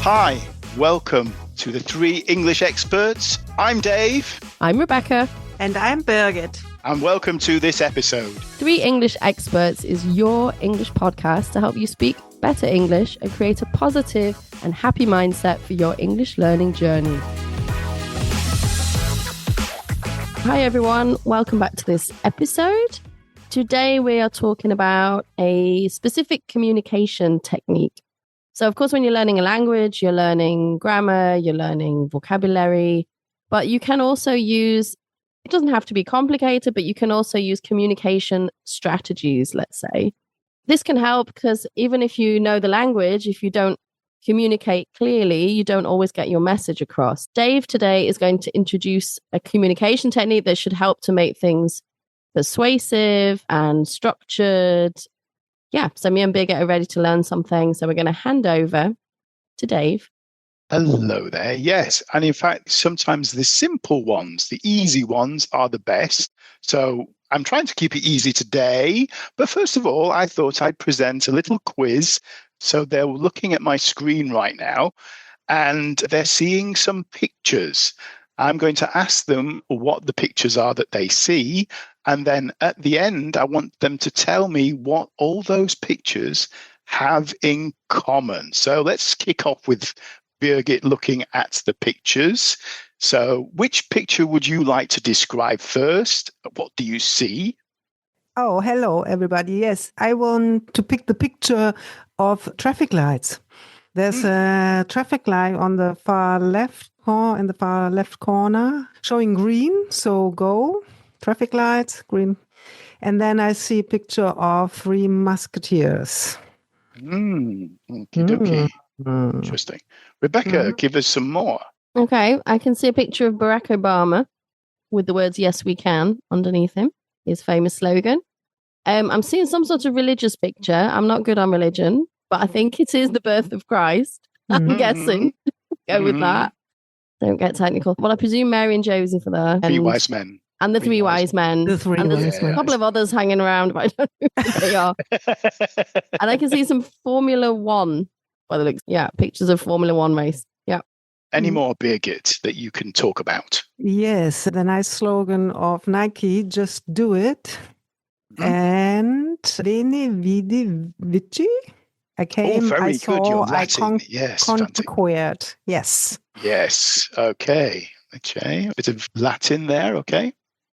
Hi, welcome to the Three English Experts. I'm Dave. I'm Rebecca. And I'm Birgit. And welcome to this episode. Three English Experts is your English podcast to help you speak better English and create a positive and happy mindset for your English learning journey. Hi everyone, welcome back to this episode. Today we are talking about a specific communication technique. So of course, when you're learning a language, you're learning grammar, you're learning vocabulary, but you can also use, it doesn't have to be complicated, but you can also use communication strategies, let's say. This can help because even if you know the language, if you don't communicate clearly, you don't always get your message across. Dave today is going to introduce a communication technique that should help to make things persuasive and structured. Yeah, so me and Birgit are ready to learn something. So we're going to hand over to Dave. Hello there. Yes. And in fact, sometimes the simple ones, the easy ones are the best. So I'm trying to keep it easy today. But first of all, I thought I'd present a little quiz. So they're looking at my screen right now and they're seeing some pictures. I'm going to ask them what the pictures are that they see. And then at the end, I want them to tell me what all those pictures have in common. So let's kick off with Birgit looking at the pictures. So which picture would you like to describe first? What do you see? Oh, hello, everybody. Yes, I want to pick the picture of traffic lights. There's a traffic light on the far left corner showing green. So go. Traffic lights, green. And then I see a picture of three musketeers. Okie-dokie. Interesting. Rebecca, give us some more. Okay, I can see a picture of Barack Obama with the words, "Yes, we can," underneath him, his famous slogan. I'm seeing some sort of religious picture. I'm not good on religion, but I think it is the birth of Christ. I'm guessing. Go with that. Don't get technical. Well, I presume Mary and Joseph are there. Three wise men. And the three wise men. The three and there's wise men. a couple of others hanging around, but I don't know who they are. And I can see some Formula One. By the looks, yeah, pictures of Formula One race. Yeah. Any more, Birgit, that you can talk about? Yes, the nice slogan of Nike, just do it. And Veni, Vidi, Vici. I came, very I good. saw, You're I Latin. Yes, conquered. Yes. Yes. Okay. A bit of Latin there. Okay.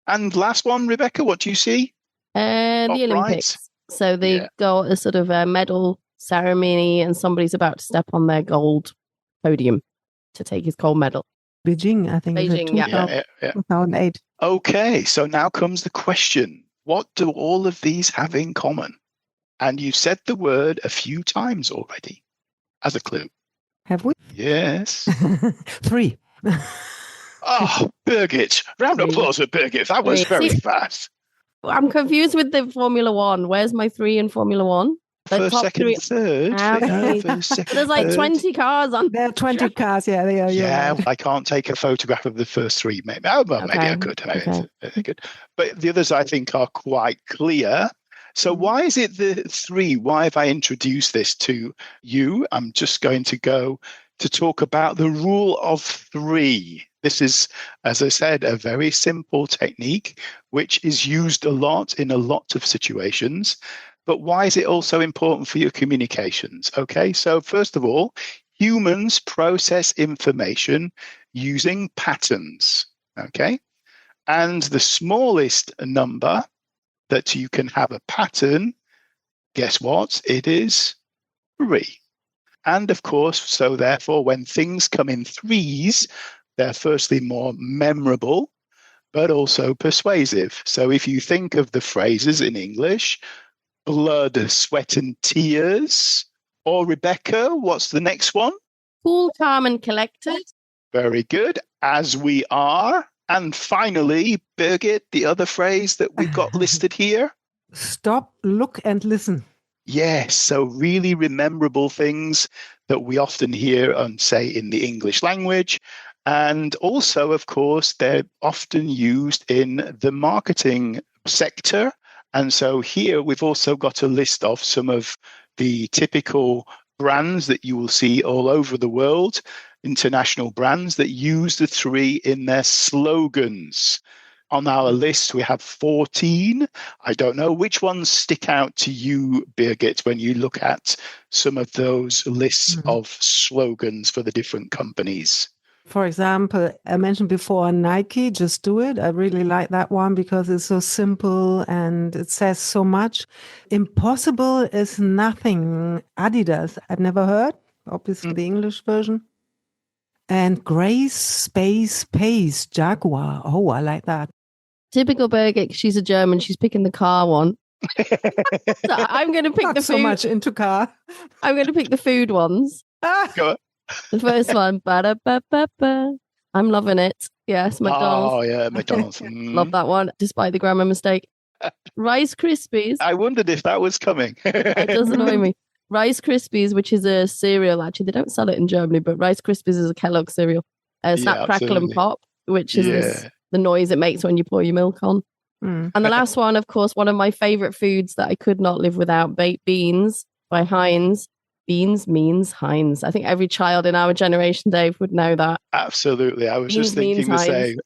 And last one, Rebecca, what do you see? The Olympics. So they go a sort of a medal ceremony and somebody's about to step on their gold podium to take his gold medal. Beijing, I think. Beijing, yeah. 2008. Okay. So now comes the question. What do all of these have in common? And you've said the word a few times already as a clue. Have we? Yes. Three. Oh, Birgit. Round of applause for Birgit. That was very fast. I'm confused with the Formula One. Where's my three in Formula One? The First, top second, three. third. Okay. First, second, There's like 20 cars on. There are 20 cars. Yeah, they are. Yeah, Right. I can't take a photograph of the first three. Maybe, maybe I could. But the others, I think, are quite clear. So why is it the three? Why have I introduced this to you? I'm just going to go to talk about the rule of three. This is, as I said, a very simple technique, which is used a lot in a lot of situations. But why is it also important for your communications? Okay, so first of all, humans process information using patterns. Okay, and the smallest number that you can have a pattern, guess what? It is 3. And of course, so therefore, when things come in threes, they're firstly more memorable, but also persuasive. So if you think of the phrases in English, blood, sweat, and tears, or Rebecca, what's the next one? Cool, calm, and collected. Very good. As we are. And finally, Birgit, the other phrase that we've got listed here. Stop, look, and listen. Yes, so really memorable things that we often hear and say in the English language. And also, of course, they're often used in the marketing sector. And so here we've also got a list of some of the typical brands that you will see all over the world, international brands that use the 3 in their slogans. On our list, we have 14. I don't know which ones stick out to you, Birgit, when you look at some of those lists of slogans for the different companies. For example, I mentioned before Nike, just do it. I really like that one because it's so simple and it says so much. Impossible is nothing. Adidas, I've never heard, obviously the English version. And Grace Space Pace, Jaguar. Oh, I like that. Typical Birgit, she's a German. She's picking the car one. So I'm going to pick Not so much into car. I'm going to pick the food ones. Go on. The first one, ba-da-ba-ba-ba. I'm loving it. Yes, McDonald's. Oh, yeah, McDonald's. Love that one, despite the grammar mistake. Rice Krispies. I wondered if that was coming. It does annoy me. Rice Krispies, which is a cereal. Actually, they don't sell it in Germany, but Rice Krispies is a Kellogg cereal. Snap, Crackle, and Pop, which is the noise it makes when you pour your milk on. And the last one, of course, one of my favorite foods that I could not live without, baked beans by Heinz. Beans means Heinz. I think every child in our generation, Dave, would know that. Absolutely. I was just thinking the same.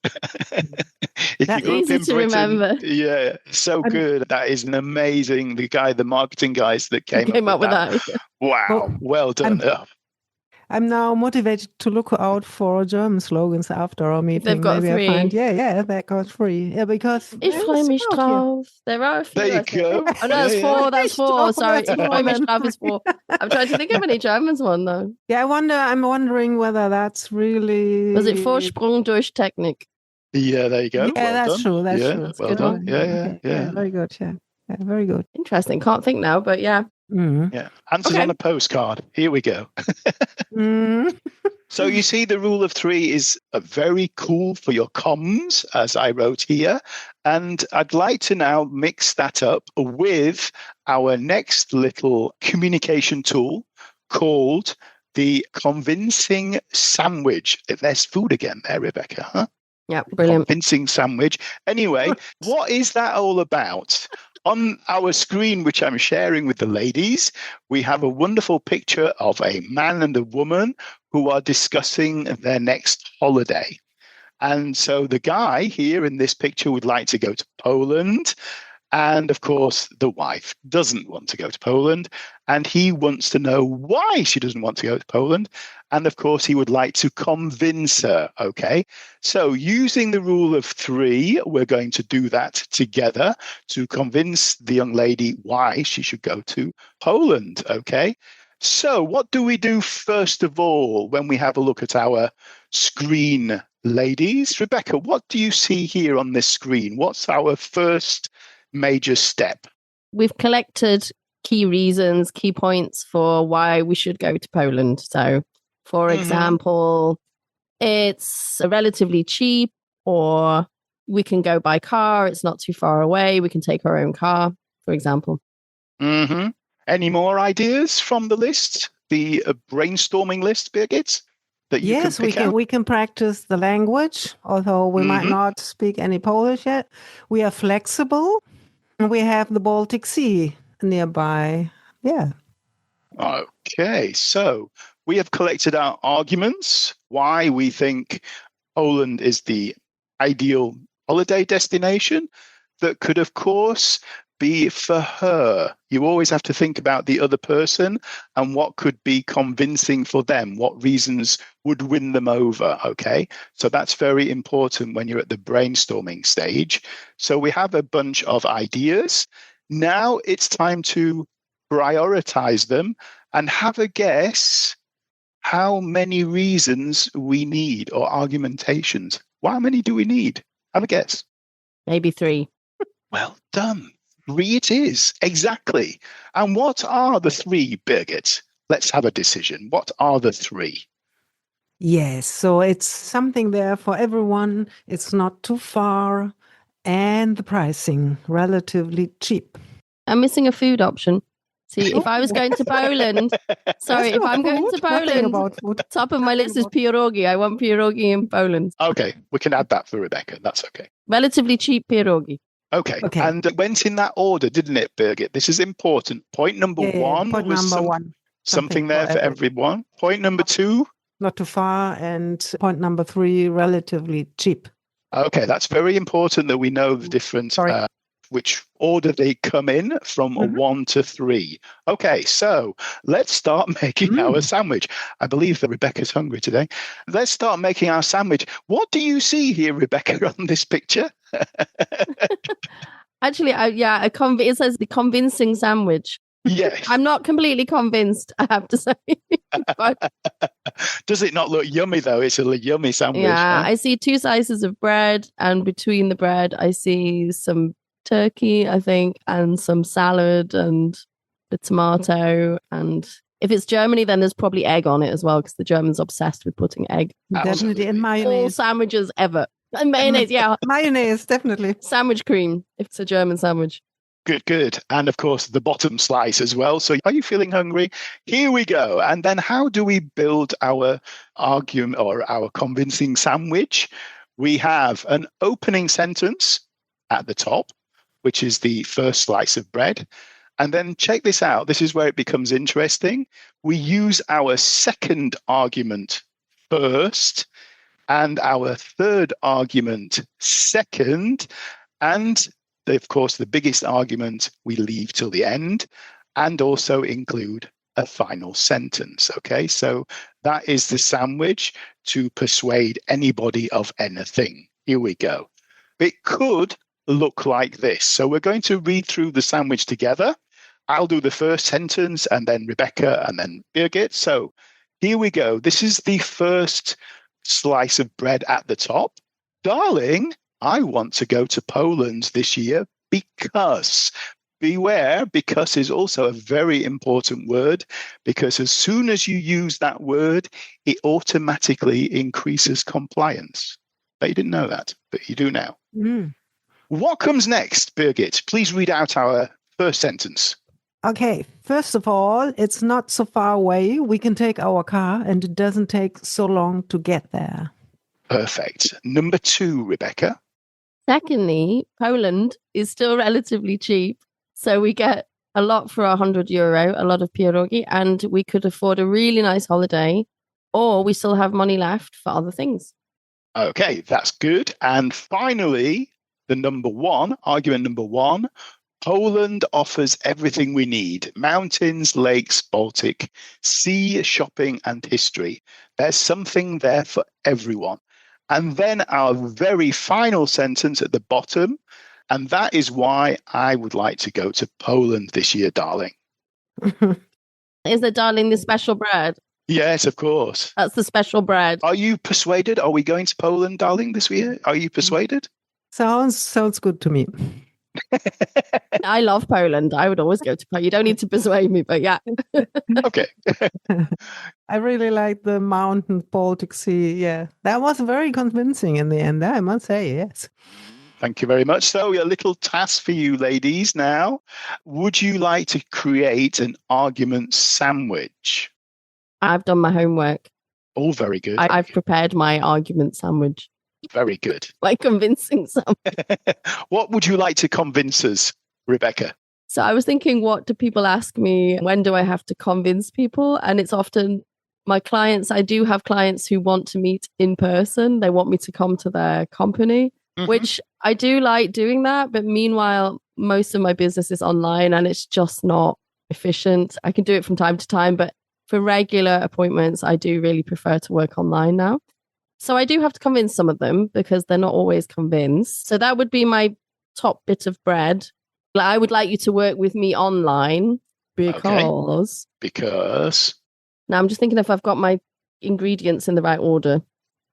If That's you easy to remember. Yeah, so good. That is an amazing, the marketing guys that came up with that. Wow, well done. I'm now motivated to look out for German slogans after our meeting. They've got Maybe 3. That got 3. Yeah, because Ich freue mich drauf. There are a few. There you go. Oh, no, that's 4. That's 4. Sorry, Ich freue mich drauf is 4. I'm trying to think of any Germans one though. Yeah, I'm wondering whether that's really. Was it Vorsprung durch Technik? Yeah, there you go. Yeah, well that's done. true. That's yeah, true. That's well done. Yeah. Very good. Yeah, very good. Interesting. Can't think now, but yeah. Yeah. Answers on a postcard. Here we go. So you see, the rule of 3 is very cool for your comms, as I wrote here. And I'd like to now mix that up with our next little communication tool called the convincing sandwich. There's food again there, Rebecca, huh? Yeah, brilliant. Convincing sandwich. Anyway, what is that all about? On our screen, which I'm sharing with the ladies, we have a wonderful picture of a man and a woman who are discussing their next holiday. And so the guy here in this picture would like to go to Poland. And of course, the wife doesn't want to go to Poland. And he wants to know why she doesn't want to go to Poland. And of course, he would like to convince her. Okay. So using the rule of 3, we're going to do that together to convince the young lady why she should go to Poland. Okay. So what do we do first of all when we have a look at our screen, ladies? Rebecca, what do you see here on this screen? What's our first major step? We've collected key reasons, key points for why we should go to Poland. So, for example, it's relatively cheap, or we can go by car. It's not too far away. We can take our own car, for example. Any more ideas from the list, the brainstorming list, Birgit? Yes, we can practice the language, although we might not speak any Polish yet. We are flexible. We have the Baltic Sea nearby. Yeah. Okay, so we have collected our arguments, why we think Poland is the ideal holiday destination that could, of course, be for her. You always have to think about the other person and what could be convincing for them, what reasons would win them over, okay? So that's very important when you're at the brainstorming stage. So we have a bunch of ideas. Now it's time to prioritize them and have a guess how many reasons we need or argumentations. How many do we need? Have a guess. Maybe 3. Well done. 3 it is, exactly. And what are the 3, Birgit? Let's have a decision. What are the 3? Yes, so it's something there for everyone. It's not too far. And the pricing, relatively cheap. I'm missing a food option. See, if I was going to Poland, if I'm going to Poland, top of my list is pierogi. I want pierogi in Poland. Okay, we can add that for Rebecca. That's okay. Relatively cheap pierogi. Okay. And it went in that order, didn't it, Birgit? This is important. Point number 1 point was number 1. Something there for everyone. Point number 2. Not too far. And point number 3, relatively cheap. Okay, that's very important that we know the different, which order they come in from 1 to 3. Okay, so let's start making our sandwich. I believe that Rebecca's hungry today. Let's start making our sandwich. What do you see here, Rebecca, on this picture? Actually, it says the convincing sandwich. Yes. I'm not completely convinced, I have to say. Does it not look yummy, though? It's a yummy sandwich. Yeah, huh? I see 2 slices of bread, and between the bread, I see some turkey, I think, and some salad and the tomato. And if it's Germany, then there's probably egg on it as well, because the Germans are obsessed with putting egg. Definitely, and mayonnaise. All sandwiches ever. And mayonnaise, yeah. Mayonnaise, definitely. Sandwich cream, if it's a German sandwich. Good. And of course, the bottom slice as well. So are you feeling hungry? Here we go. And then how do we build our argument or our convincing sandwich? We have an opening sentence at the top, which is the first slice of bread. And then check this out. This is where it becomes interesting. We use our second argument first and our third argument second. And of course, the biggest argument we leave till the end, and also include a final sentence. Okay, so that is the sandwich to persuade anybody of anything. Here we go. It could look like this. So we're going to read through the sandwich together. I'll do the first sentence, and then Rebecca, and then Birgit. So here we go. This is the first slice of bread at the top. Darling, I want to go to Poland this year because, beware, because is also a very important word, because as soon as you use that word, it automatically increases compliance. But you didn't know that, but you do now. What comes next, Birgit? Please read out our first sentence. Okay, first of all, it's not so far away. We can take our car and it doesn't take so long to get there. Perfect. Number 2, Rebecca. Secondly, Poland is still relatively cheap. So we get a lot for €100, a lot of pierogi, and we could afford a really nice holiday, or we still have money left for other things. Okay, that's good. And finally, the argument number 1, Poland offers everything we need. Mountains, lakes, Baltic, sea, shopping, and history. There's something there for everyone. And then our very final sentence at the bottom, and that is why I would like to go to Poland this year, darling. Is it, darling, the special bread? Yes, of course. That's the special bread. Are you persuaded? Are we going to Poland, darling, this year? Are you persuaded? Sounds good to me. I love Poland. I would always go to Poland. You don't need to persuade me, but yeah. Okay. I really like the mountain Baltic Sea. Yeah, that was very convincing in the end, I must say, yes. Thank you very much. So a little task for you ladies now. Would you like to create an argument sandwich? I've done my homework. Oh, very good. I've prepared my argument sandwich. Very good. Like convincing someone. What would you like to convince us, Rebecca? So I was thinking, what do people ask me? When do I have to convince people? And it's often my clients. I do have clients who want to meet in person. They want me to come to their company, which I do like doing that. But meanwhile, most of my business is online and it's just not efficient. I can do it from time to time, but for regular appointments, I do really prefer to work online now. So I do have to convince some of them because they're not always convinced. So that would be my top bit of bread. I would like you to work with me online because... Because... Now I'm just thinking if I've got my ingredients in the right order.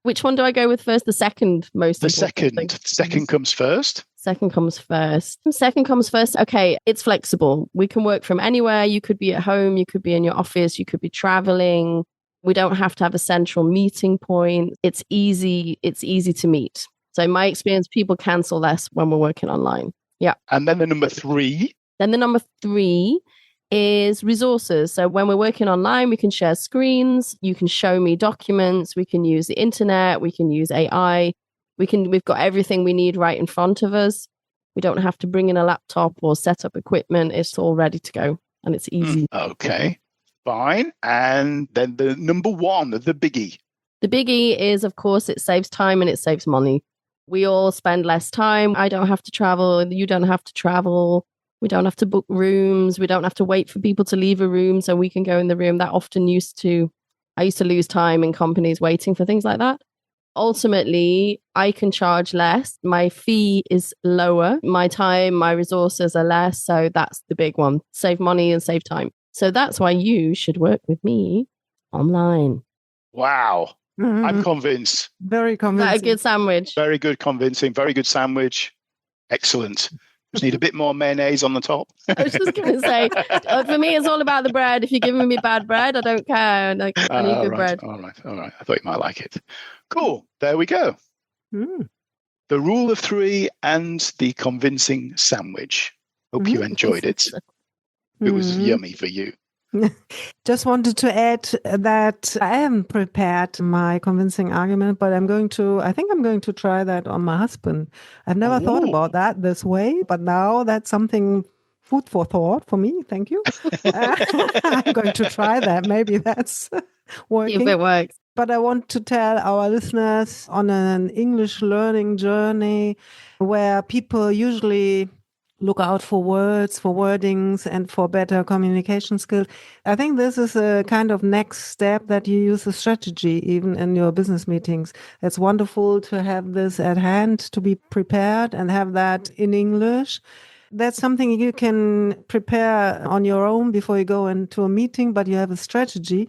Which one do I go with first? The second most important. Second comes first. Second comes first. Second comes first. Okay, it's flexible. We can work from anywhere. You could be at home. You could be in your office. You could be traveling. We don't have to have a central meeting point. It's easy. It's easy to meet. So in my experience, people cancel less when we're working online. Yeah. And then the number 3. Then the number 3 is resources. So when we're working online, we can share screens. You can show me documents. We can use the internet. We can use AI. We've got everything we need right in front of us. We don't have to bring in a laptop or set up equipment. It's all ready to go and it's easy. Okay. Fine. And then the number one, the biggie. The biggie is, of course, it saves time and it saves money. We all spend less time. I don't have to travel. You don't have to travel. We don't have to book rooms. We don't have to wait for people to leave a room so we can go in the room. That often I used to lose time in companies waiting for things like that. Ultimately, I can charge less. My fee is lower. My time, my resources are less. So that's the big one. Save money and save time. So that's why you should work with me online. Wow. I'm convinced. Very convincing. Is that a good sandwich? Very good, convincing. Very good sandwich. Excellent. Just need a bit more mayonnaise on the top. I was just going to say, for me, it's all about the bread. If you're giving me bad bread, I don't care. I need good bread. All right. I thought you might like it. Cool. There we go. The rule of three and the convincing sandwich. Hope you enjoyed it. It was yummy for you. Just wanted to add that I haven't prepared my convincing argument, but I think I'm going to try that on my husband. I've never thought about that this way, but now that's something food for thought for me. Thank you. I'm going to try that. Maybe that's working. If it works. But I want to tell our listeners on an English learning journey where people usually look out for words, for wordings, and for better communication skills. I think this is a kind of next step that you use a strategy even in your business meetings. It's wonderful to have this at hand, to be prepared and have that in English. That's something you can prepare on your own before you go into a meeting, but you have a strategy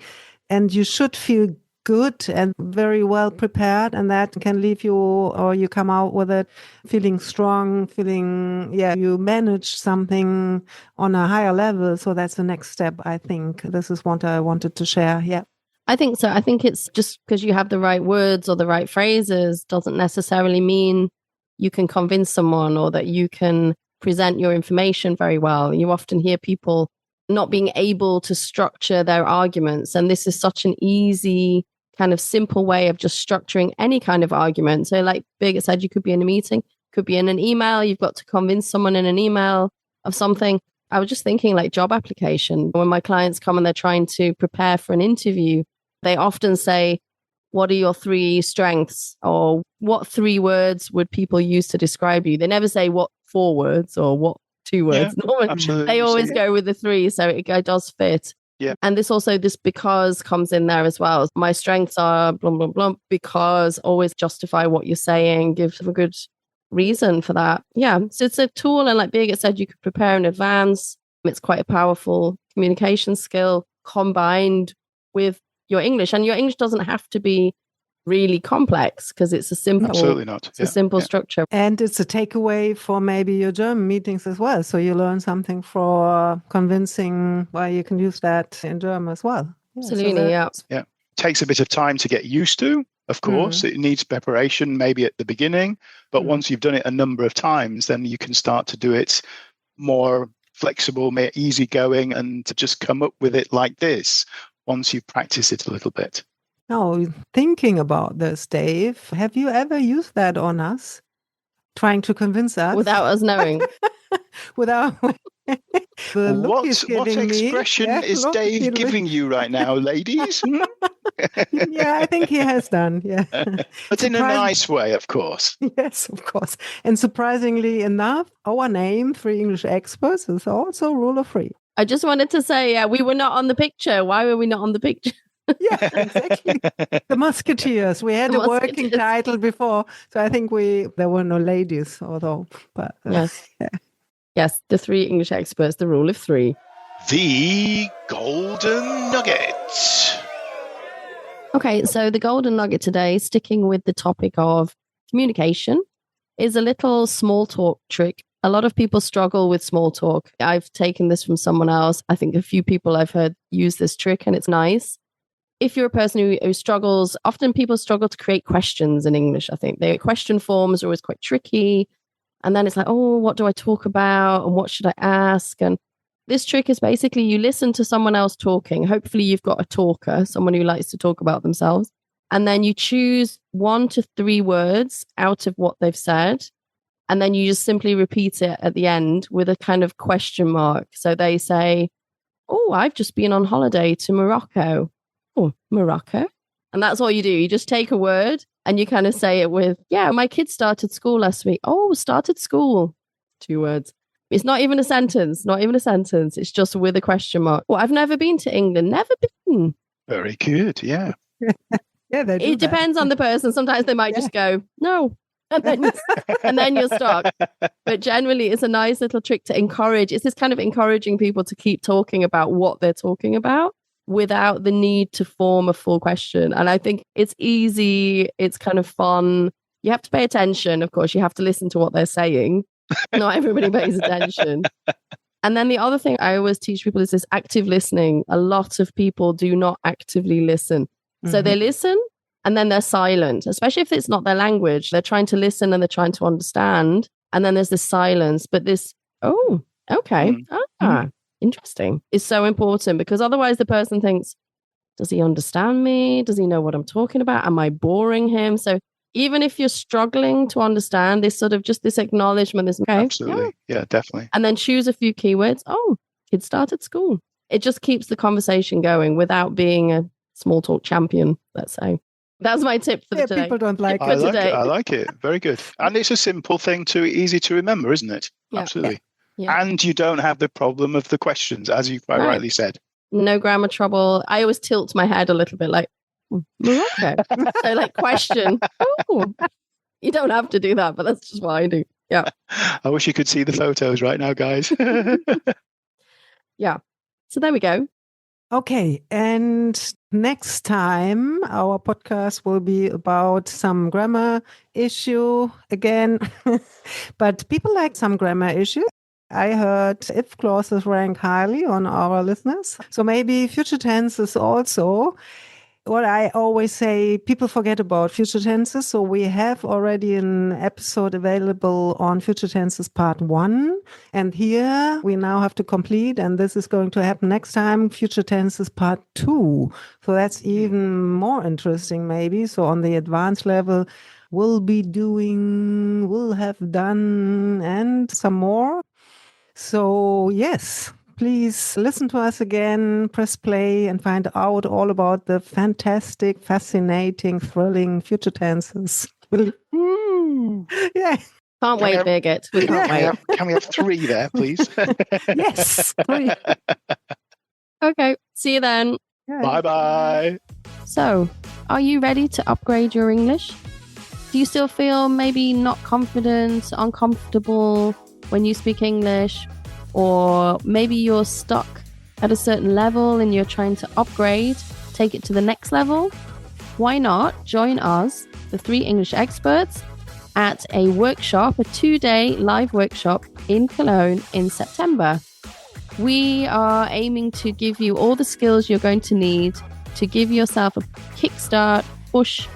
and you should feel good and very well prepared, and that can leave you, or you come out with it feeling strong, you manage something on a higher level. So that's the next step. I think this is what I wanted to share. Yeah. I think so. I think it's just because you have the right words or the right phrases doesn't necessarily mean you can convince someone or that you can present your information very well. You often hear people not being able to structure their arguments. And this is such an easy kind of simple way of just structuring any kind of argument. So like Birgit said, you could be in a meeting, could be in an email. You've got to convince someone in an email of something. I was just thinking like job application. When my clients come and they're trying to prepare for an interview, they often say, what are your 3 strengths? Or what 3 words would people use to describe you? They never say what 4 words or what 2 words. Yeah, absolutely. They always go with the 3. So it does fit. Yeah. And this because comes in there as well. My strengths are blah, blah, blah, because always justify what you're saying, give a good reason for that. Yeah. So it's a tool. And like Birgit said, you could prepare in advance. It's quite a powerful communication skill combined with your English. And your English doesn't have to be really complex because it's a simple, absolutely not. It's a simple structure. And it's a takeaway for maybe your German meetings as well. So you learn something for convincing, you can use that in German as well. Yeah, absolutely, Yeah. Takes a bit of time to get used to, of course. It needs preparation maybe at the beginning, but once you've done it a number of times, then you can start to do it more flexible, more easygoing, and to just come up with it like this once you practice it a little bit. Now, thinking about this, Dave, have you ever used that on us? Trying to convince us? Without us knowing. Without... What expression is Dave giving you right now, ladies? Yeah, I think he has done. Yeah. But in a nice way, of course. Yes, of course. And surprisingly enough, our name, 3 English Experts, is also rule of 3. I just wanted to say, we were not on the picture. Why were we not on the picture? Yeah, exactly. The Musketeers. We had a working title before, so I think there were no ladies, although. But yes, yes, the 3 English Experts, the rule of 3. The golden nugget. Okay, so the golden nugget today, sticking with the topic of communication, is a little small talk trick. A lot of people struggle with small talk. I've taken this from someone else. I think a few people I've heard use this trick, and it's nice. If you're a person who struggles, often people struggle to create questions in English, I think. Their question forms are always quite tricky. And then it's like, what do I talk about? And what should I ask? And this trick is basically you listen to someone else talking. Hopefully you've got a talker, someone who likes to talk about themselves. And then you choose 1 to 3 words out of what they've said. And then you just simply repeat it at the end with a kind of question mark. So they say, oh, I've just been on holiday to Morocco. Oh, Morocco. And that's all you do. You just take a word and you kind of say it with, yeah, my kids started school last week. Oh, started school. 2 words. It's not even a sentence, It's just with a question mark. Well, I've never been to England. Never been. Very good. Yeah. Yeah, it depends on the person. Sometimes they might just go, no. And then you're stuck. But generally, it's a nice little trick to encourage. It's this kind of encouraging people to keep talking about what they're talking about without the need to form a full question. And I think it's easy. It's kind of fun. You have to pay attention. Of course, you have to listen to what they're saying. Not everybody pays attention. And then the other thing I always teach people is this active listening. A lot of people do not actively listen. So they listen and then they're silent, especially if it's not their language. They're trying to listen and they're trying to understand. And then there's this silence. But this, oh, okay. Interesting. Is so important because otherwise the person thinks, does he understand me? Does he know what I'm talking about? Am I boring him? So even if you're struggling to understand this sort of just this acknowledgement, this okay. Absolutely. Yeah, definitely. And then choose a few keywords. Oh, kids started school. It just keeps the conversation going without being a small talk champion, let's say. That's my tip for today. People don't like it. I like it. Very good. And it's a simple thing easy to remember, isn't it? Yeah. Absolutely. Yeah. And you don't have the problem of the questions, as you quite rightly said. No grammar trouble. I always tilt my head a little bit like, Morocco. So like question. Oh, you don't have to do that, but that's just what I do. Yeah. I wish you could see the photos right now, guys. Yeah. So there we go. Okay. And next time, our podcast will be about some grammar issue again. But people like some grammar issues. I heard if clauses rank highly on our listeners. So maybe future tenses also. What I always say, people forget about future tenses. So we have already an episode available on future tenses part 1. And here we now have to complete, and this is going to happen next time, future tenses part 2. So that's even more interesting maybe. So on the advanced level, we'll have done, and some more. So yes, please listen to us again, press play and find out all about the fantastic, fascinating, thrilling future tenses. Yeah. Can't wait, Birgit. We can't wait. Can we have 3 there, please? Yes, 3. Okay, see you then. Yeah. Bye-bye. So, are you ready to upgrade your English? Do you still feel maybe not confident, uncomfortable when you speak English? Or maybe you're stuck at a certain level and you're trying to upgrade, take it to the next level? Why not join us, the 3 English experts, at a workshop, a 2-day live workshop in Cologne in September. We are aiming to give you all the skills you're going to need to give yourself a kickstart, push,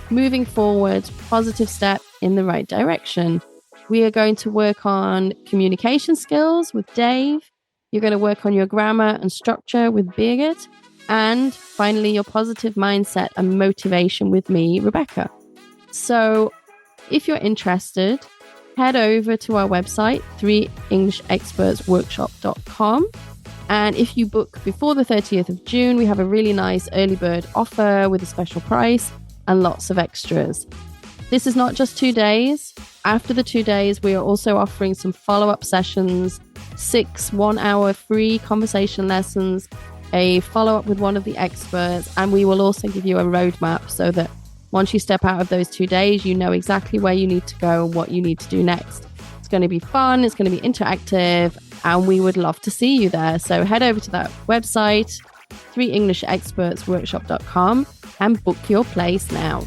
moving forward, positive step in the right direction. We are going to work on communication skills with Dave. You're going to work on your grammar and structure with Birgit. And finally, your positive mindset and motivation with me, Rebecca. So if you're interested, head over to our website, 3EnglishExpertsWorkshop.com. And if you book before the 30th of June, we have a really nice early bird offer with a special price and lots of extras. This is not just 2 days. After the 2 days, we are also offering some follow-up sessions, 6 one-hour free conversation lessons, a follow-up with one of the experts, and we will also give you a roadmap so that once you step out of those 2 days, you know exactly where you need to go and what you need to do next. It's going to be fun, it's going to be interactive, and we would love to see you there. So head over to that website, 3EnglishExpertsWorkshop.com, and book your place now.